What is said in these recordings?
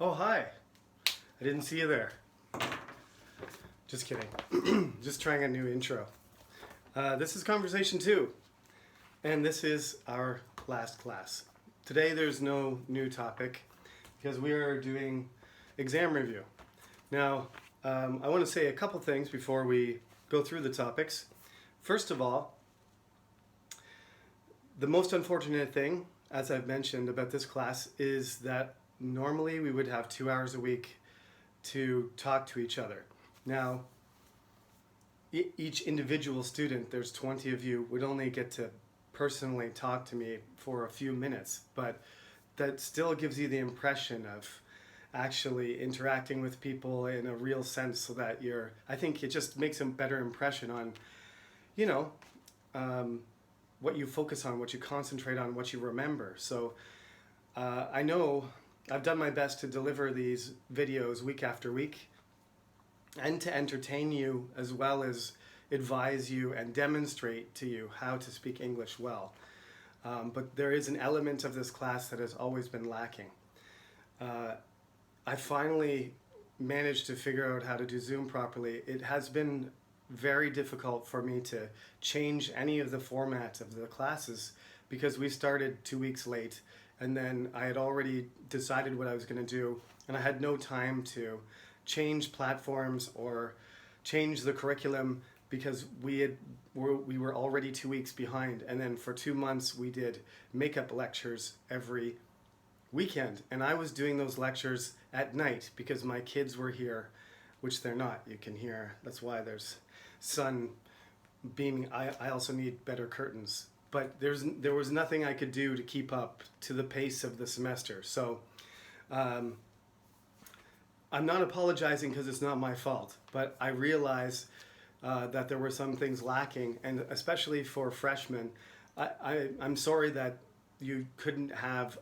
Oh, hi. I didn't see you there. Just kidding. Just trying a new intro. This is Conversation 2, and this is our last class. Today there's no new topic because we are doing exam review. Now, I want to say a couple things before we go through the topics. First of all, the most unfortunate thing, as I've mentioned about this class, is that normally we would have 2 hours a week to talk to each other. Now, each individual student, there's 20 of you, would only get to personally talk to me for a few minutes, but that still gives you the impression of actually interacting with people in a real sense, so that I think it just makes a better impression on, what you focus on, what you concentrate on, what you remember. So I know I've done my best to deliver these videos week after week and to entertain you as well as advise you and demonstrate to you how to speak English well. But there is an element of this class that has always been lacking. I finally managed to figure out how to do Zoom properly. It has been very difficult for me to change any of the format of the classes because we started 2 weeks late, and then I had already decided what I was going to do, and I had no time to change platforms or change the curriculum because we were already 2 weeks behind. And then for 2 months we did makeup lectures every weekend, and I was doing those lectures at night because my kids were here, which they're not. You can hear, that's why there's sun beaming. I also need better curtains, but there was nothing I could do to keep up to the pace of the semester. So I'm not apologizing because it's not my fault, but I realize that there were some things lacking, and especially for freshmen, I'm sorry that you couldn't have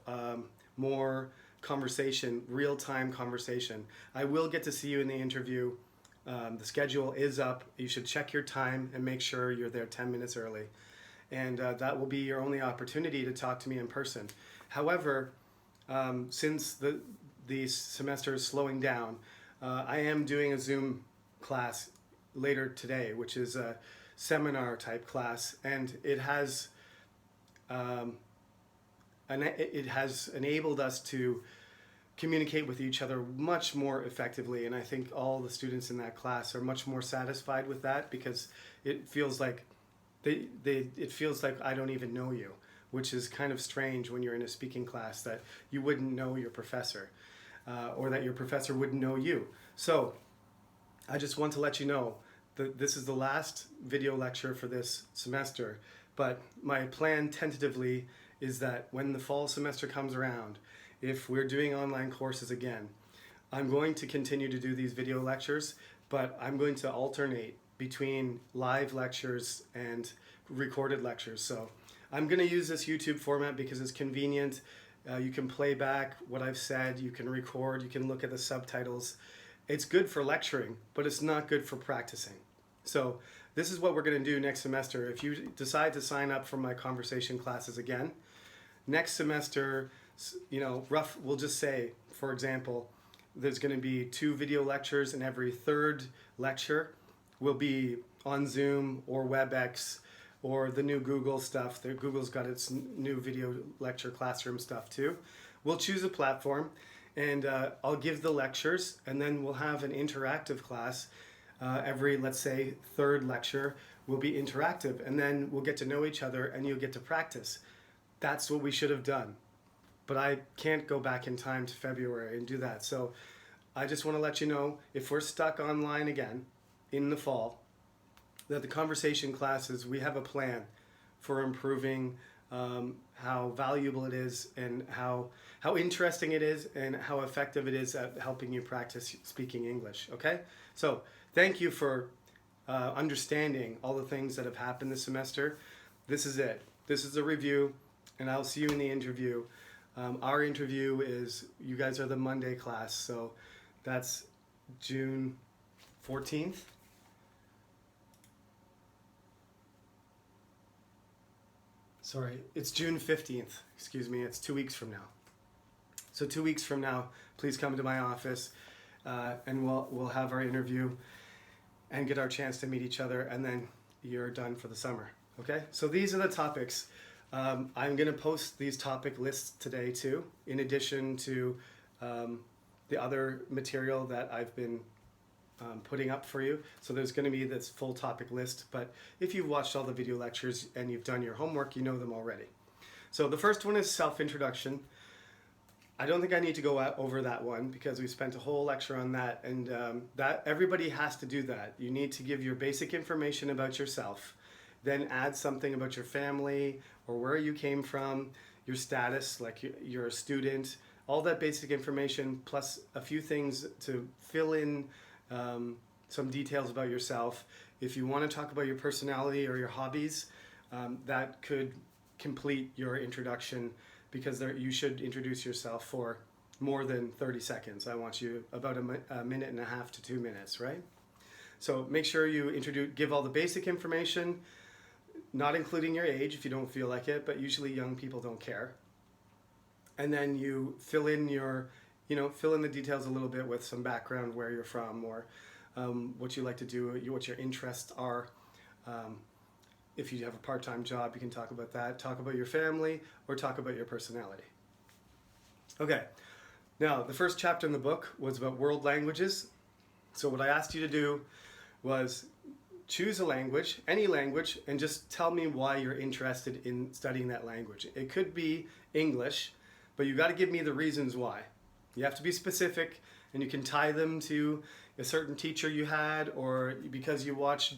more conversation, real-time conversation. I will get to see you in the interview. The schedule is up. You should check your time and make sure you're there 10 minutes early. And that will be your only opportunity to talk to me in person. However, since the semester is slowing down, I am doing a Zoom class later today, which is a seminar type class, and it has enabled us to communicate with each other much more effectively, and I think all the students in that class are much more satisfied with that because it feels like it feels like I don't even know you, which is kind of strange when you're in a speaking class, that you wouldn't know your professor or that your professor wouldn't know you. So I just want to let you know that this is the last video lecture for this semester, but my plan tentatively is that when the fall semester comes around, if we're doing online courses again, I'm going to continue to do these video lectures, but I'm going to alternate between live lectures and recorded lectures. So I'm going to use this YouTube format because it's convenient. You can play back what I've said, you can record, you can look at the subtitles. It's good for lecturing, but it's not good for practicing. So this is what we're going to do next semester. If you decide to sign up for my conversation classes again, next semester, we'll just say, for example, there's going to be 2 video lectures, and every third lecture will be on Zoom or WebEx or the new Google stuff. Google's got its new video lecture classroom stuff too. We'll choose a platform, and I'll give the lectures, and then we'll have an interactive class. Every, let's say, third lecture will be interactive, and then we'll get to know each other and you'll get to practice. That's what we should have done. But I can't go back in time to February and do that. So I just want to let you know, if we're stuck online again in the fall, that the conversation classes, we have a plan for improving how valuable it is and how interesting it is and how effective it is at helping you practice speaking English, okay? So thank you for understanding all the things that have happened this semester. This is it. This is a review, and I'll see you in the interview. Our interview is, you guys are the Monday class, so that's June 14th. Sorry, it's June 15th. Excuse me, it's 2 weeks from now. So 2 weeks from now, please come to my office, and we'll have our interview and get our chance to meet each other, and then you're done for the summer. Okay? So these are the topics. I'm going to post these topic lists today too, in addition to the other material that I've been putting up for you. So there's going to be this full topic list, but if you've watched all the video lectures and you've done your homework, you know them already. So the first one is self-introduction. I don't think I need to go over that one because we spent a whole lecture on that, and that everybody has to do that. You need to give your basic information about yourself, then add something about your family or where you came from, your status, like you're a student, all that basic information, plus a few things to fill in some details about yourself. If you want to talk about your personality or your hobbies, that could complete your introduction, because you should introduce yourself for more than 30 seconds. I want you about a minute and a half to 2 minutes, right? So make sure you give all the basic information, not including your age if you don't feel like it, but usually young people don't care. And then you fill in the details a little bit with some background, where you're from, or what you like to do, what your interests are. If you have a part-time job, you can talk about that, talk about your family, or talk about your personality. Okay, now the first chapter in the book was about world languages. So what I asked you to do was choose a language, any language, and just tell me why you're interested in studying that language. It could be English, but you got to give me the reasons why. You have to be specific, and you can tie them to a certain teacher you had, or because you watched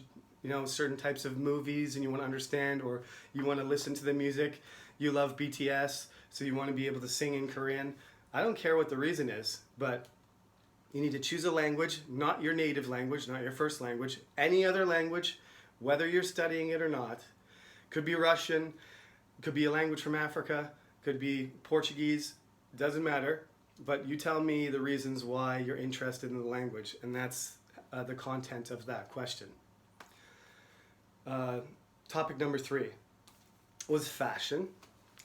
certain types of movies and you want to understand, or you want to listen to the music. You love BTS, so you want to be able to sing in Korean. I don't care what the reason is, but you need to choose a language, not your native language, not your first language, any other language, whether you're studying it or not. Could be Russian, could be a language from Africa, could be Portuguese, doesn't matter, but you tell me the reasons why you're interested in the language, and that's the content of that question. Topic number 3 was fashion,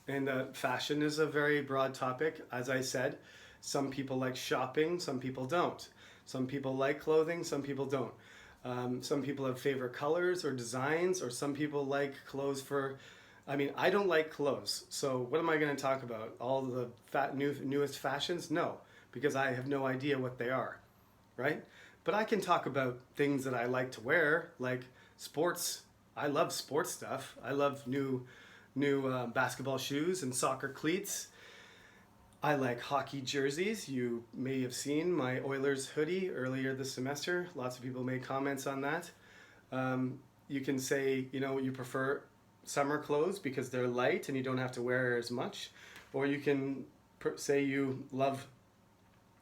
and fashion is a very broad topic. As I said, some people like shopping, some people don't. Some people like clothing, some people don't. Some people have favorite colors or designs, or some people like clothes I don't like clothes, so what am I going to talk about? All the newest fashions? No, because I have no idea what they are, right? But I can talk about things that I like to wear, like sports. I love sports stuff. I love new basketball shoes and soccer cleats. I like hockey jerseys. You may have seen my Oilers hoodie earlier this semester. Lots of people made comments on that. You can say, you prefer summer clothes because they're light and you don't have to wear as much. Or you can say you love,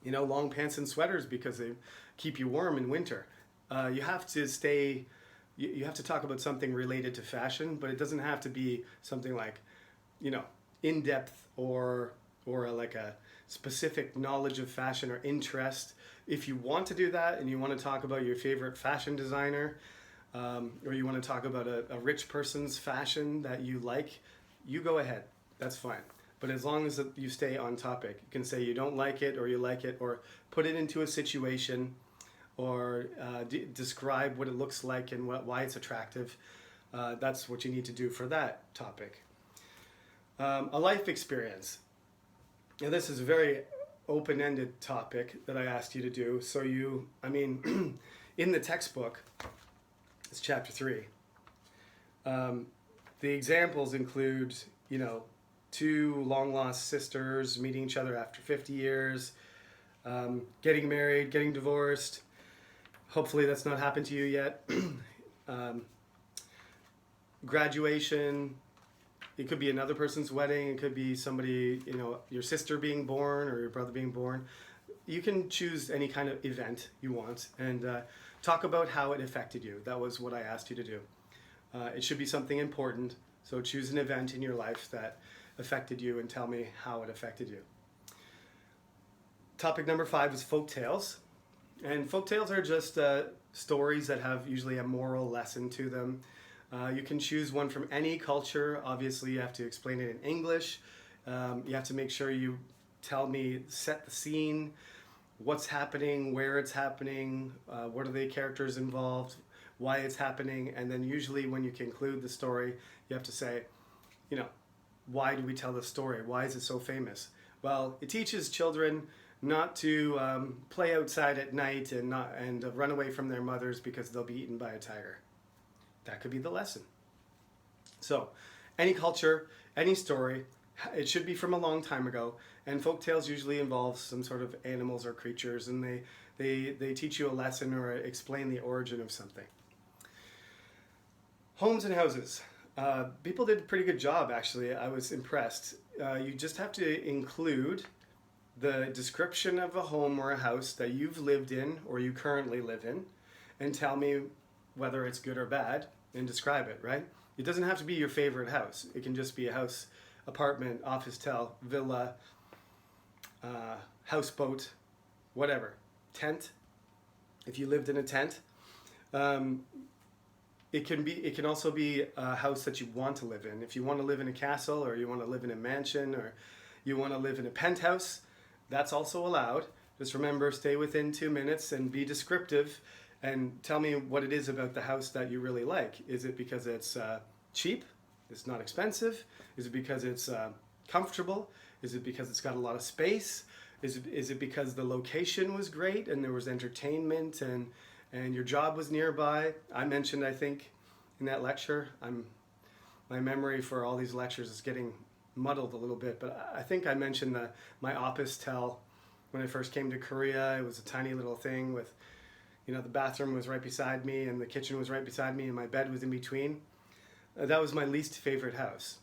long pants and sweaters because they keep you warm in winter. You have to talk about something related to fashion, but it doesn't have to be something like, in-depth or like a specific knowledge of fashion or interest. If you want to do that and you want to talk about your favorite fashion designer, or you want to talk about a rich person's fashion that you like, you go ahead. That's fine. But as long as you stay on topic, you can say you don't like it or you like it, or put it into a situation, or describe what it looks like and why it's attractive. That's what you need to do for that topic. A life experience. Now, this is a very open-ended topic that I asked you to do. So in the textbook, it's chapter 3. The examples include, 2 long-lost sisters meeting each other after 50 years, getting married, getting divorced. Hopefully that's not happened to you yet. Graduation. It could be another person's wedding. It could be somebody, your sister being born or your brother being born. You can choose any kind of event you want and talk about how it affected you. That was what I asked you to do. It should be something important. So choose an event in your life that affected you and tell me how it affected you. Topic number 5 is folk tales. And folk tales are just stories that have usually a moral lesson to them. You can choose one from any culture. Obviously, you have to explain it in English. You have to make sure you tell me, set the scene, what's happening, where it's happening, what are the characters involved, why it's happening, and then usually when you conclude the story, you have to say, you know, why do we tell the story? Why is it so famous? Well, it teaches children not to play outside at night and run away from their mothers because they'll be eaten by a tiger. That could be the lesson. So, any culture, any story, it should be from a long time ago, and folk tales usually involve some sort of animals or creatures, and they teach you a lesson or explain the origin of something. Homes and houses. People did a pretty good job, actually. I was impressed. You just have to include the description of a home or a house that you've lived in or you currently live in, and tell me whether it's good or bad, and describe it, right? It doesn't have to be your favorite house. It can just be a house, apartment, office-tel, villa, houseboat, whatever. Tent, if you lived in a tent. It can also be a house that you want to live in. If you want to live in a castle, or you want to live in a mansion, or you want to live in a penthouse, that's also allowed. Just remember, stay within 2 minutes and be descriptive and tell me what it is about the house that you really like. Is it because it's cheap? It's not expensive? Is it because it's comfortable? Is it because it's got a lot of space? Is it because the location was great and there was entertainment and your job was nearby? I mentioned, I think, in that lecture, my memory for all these lectures is getting muddled a little bit, but I think I mentioned my office-tel when I first came to Korea. It was a tiny little thing with, the bathroom was right beside me and the kitchen was right beside me and my bed was in between. That was my least favorite house.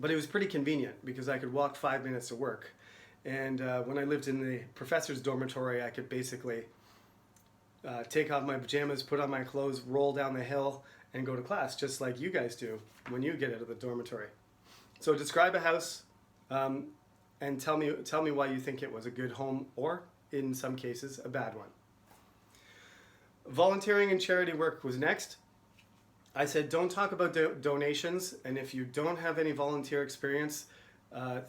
But it was pretty convenient because I could walk 5 minutes to work. And when I lived in the professor's dormitory, I could basically take off my pajamas, put on my clothes, roll down the hill, and go to class, just like you guys do when you get out of the dormitory. So describe a house and tell me why you think it was a good home, or in some cases, a bad one. Volunteering and charity work was next. I said don't talk about donations, and if you don't have any volunteer experience,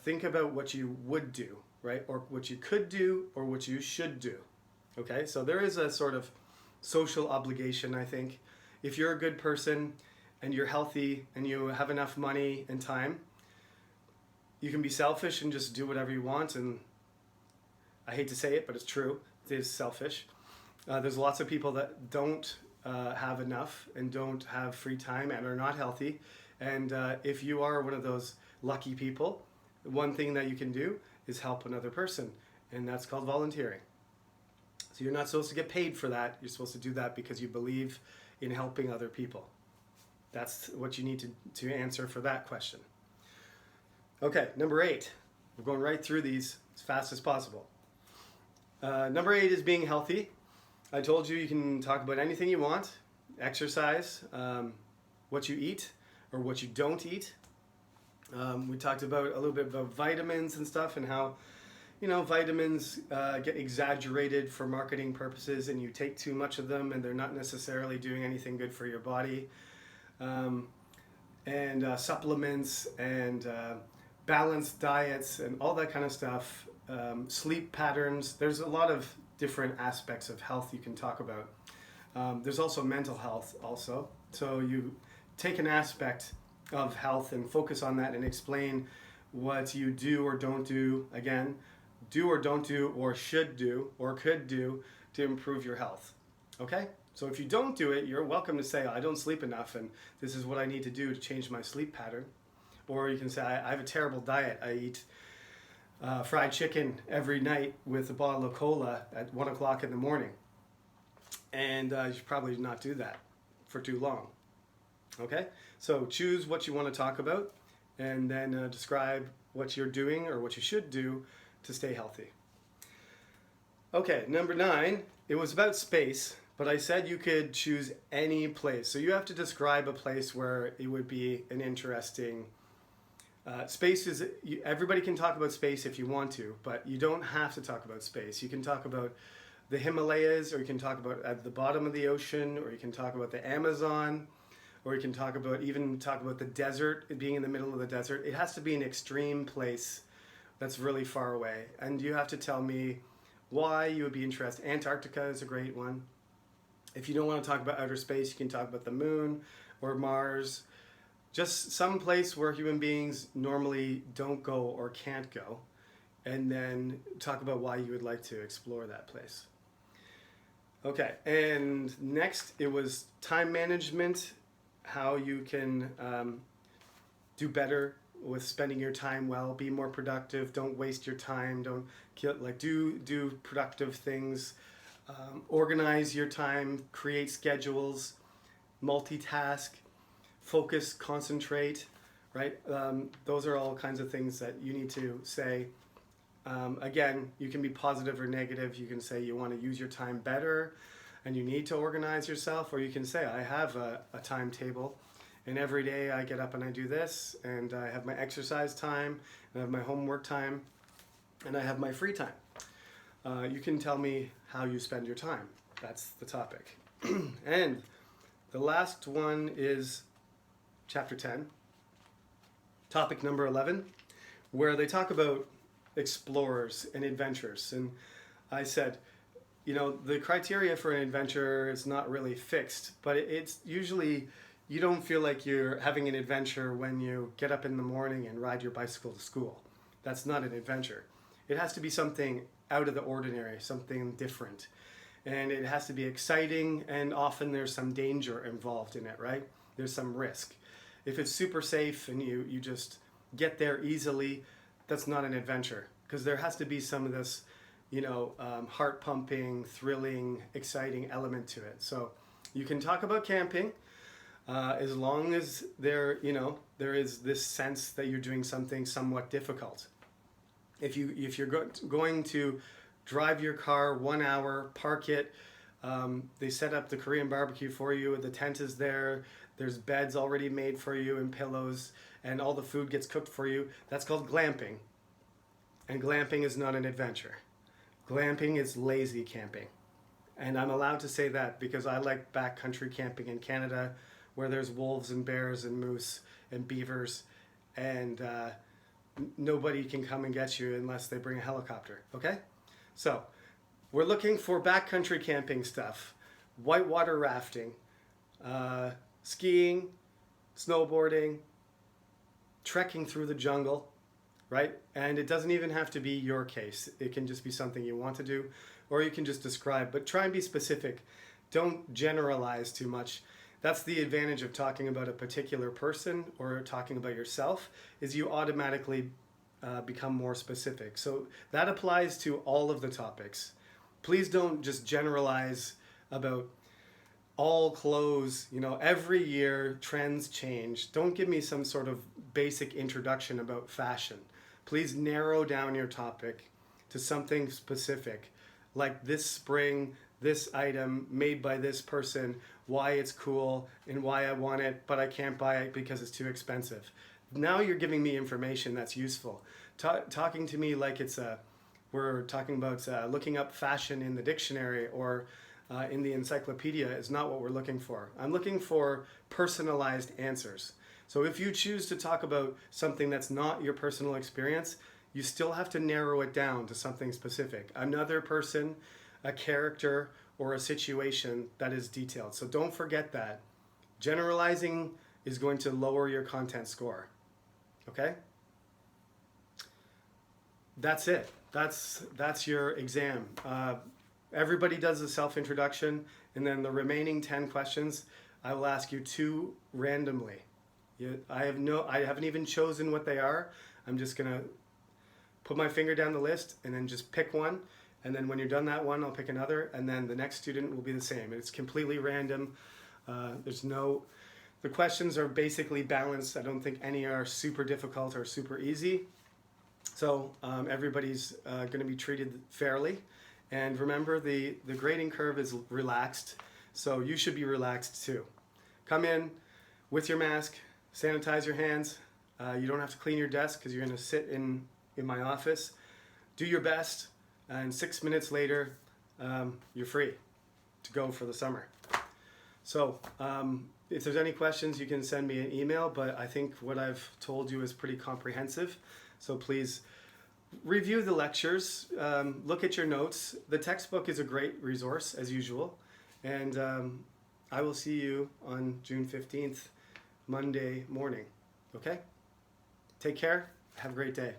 think about what you would do, right? Or what you could do, or what you should do. Okay, so there is a sort of social obligation, I think. If you're a good person and you're healthy and you have enough money and time, you can be selfish and just do whatever you want. And I hate to say it, but it's true. It is selfish. There's lots of people that don't have enough and don't have free time and are not healthy. And if you are one of those lucky people, one thing that you can do is help another person, and that's called volunteering. So you're not supposed to get paid for that. You're supposed to do that because you believe in helping other people. That's what you need to answer for that question. Okay, number 8. We're going right through these as fast as possible. Number 8 is being healthy. I told you can talk about anything you want. Exercise, what you eat or what you don't eat. We talked about a little bit about vitamins and stuff, and how vitamins get exaggerated for marketing purposes, and you take too much of them and they're not necessarily doing anything good for your body. And supplements and balanced diets and all that kind of stuff. Sleep patterns. There's a lot of different aspects of health you can talk about. There's also mental health also. So you take an aspect of health and focus on that and explain what you do or don't do, again, do or don't do or should do or could do to improve your health. Okay? So if you don't do it, you're welcome to say, I don't sleep enough and this is what I need to do to change my sleep pattern. Or you can say, I have a terrible diet. I eat fried chicken every night with a bottle of cola at 1 o'clock in the morning. And you should probably not do that for too long. Okay? So choose what you want to talk about and then describe what you're doing or what you should do to stay healthy. Okay, number 9, it was about space, but I said you could choose any place. So you have to describe a place where it would be an interesting space. Everybody can talk about space if you want to, but you don't have to talk about space. You can talk about the Himalayas, or you can talk about at the bottom of the ocean, or you can talk about the Amazon, or you can talk about the desert, being in the middle of the desert. It has to be an extreme place that's really far away. And you have to tell me why you would be interested. Antarctica is a great one. If you don't want to talk about outer space, you can talk about the moon or Mars. Just some place where human beings normally don't go or can't go. And then talk about why you would like to explore that place. Okay, and next it was time management, how you can do better with spending your time well, be more productive, don't waste your time, don't kill, like do productive things, organize your time, create schedules, multitask, focus, concentrate, right? Those are all kinds of things that you need to say. Again, you can be positive or negative. You can say you want to use your time better and you need to organize yourself, or you can say, I have a timetable and every day I get up and I do this, and I have my exercise time, and I have my homework time, and I have my free time. You can tell me how you spend your time. That's the topic. And the last one is chapter 10, topic number 11, where they talk about explorers and adventurers. And I said, the criteria for an adventure is not really fixed, but it's usually, you don't feel like you're having an adventure when you get up in the morning and ride your bicycle to school. That's not an adventure. It has to be something out of the ordinary, something different. And it has to be exciting, and often there's some danger involved in it, right? There's some risk. If it's super safe and you just get there easily, that's not an adventure, because there has to be some of this, heart-pumping, thrilling, exciting element to it. So you can talk about camping as long as there is this sense that you're doing something somewhat difficult. If you're going to drive your car 1 hour, park it, they set up the Korean barbecue for you, the tent is there, there's beds already made for you and pillows, and all the food gets cooked for you. That's called glamping. And glamping is not an adventure. Glamping is lazy camping. And I'm allowed to say that because I like backcountry camping in Canada, where there's wolves and bears and moose and beavers, and nobody can come and get you unless they bring a helicopter, okay? So we're looking for backcountry camping stuff, whitewater rafting, skiing, snowboarding, trekking through the jungle, right? And it doesn't even have to be your case. It can just be something you want to do, or you can just describe, but try and be specific. Don't generalize too much. That's the advantage of talking about a particular person or talking about yourself, is you automatically become more specific. So that applies to all of the topics. Please don't just generalize about all clothes. Every year trends change. Don't give me some sort of basic introduction about fashion. Please narrow down your topic to something specific, like this spring, this item made by this person, why it's cool and why I want it, but I can't buy it because it's too expensive. Now you're giving me information that's useful. Talking to me like we're talking about looking up fashion in the dictionary or in the encyclopedia is not what we're looking for. I'm looking for personalized answers. So if you choose to talk about something that's not your personal experience, you still have to narrow it down to something specific. Another person, a character, or a situation that is detailed. So don't forget that. Generalizing is going to lower your content score. Okay? That's it. That's your exam. Everybody does a self-introduction, and then the remaining 10 questions, I will ask you 2 randomly. I haven't even chosen what they are. I'm just gonna put my finger down the list and then just pick one. And then when you're done that one, I'll pick another, and then the next student will be the same. It's completely random. The questions are basically balanced. I don't think any are super difficult or super easy. So everybody's going to be treated fairly. And remember, the grading curve is relaxed, so you should be relaxed too. Come in with your mask, sanitize your hands. You don't have to clean your desk because you're going to sit in my office. Do your best, and 6 minutes later, you're free to go for the summer. So if there's any questions, you can send me an email, but I think what I've told you is pretty comprehensive. So please review the lectures, look at your notes. The textbook is a great resource, as usual. And I will see you on June 15th, Monday morning. Okay? Take care. Have a great day.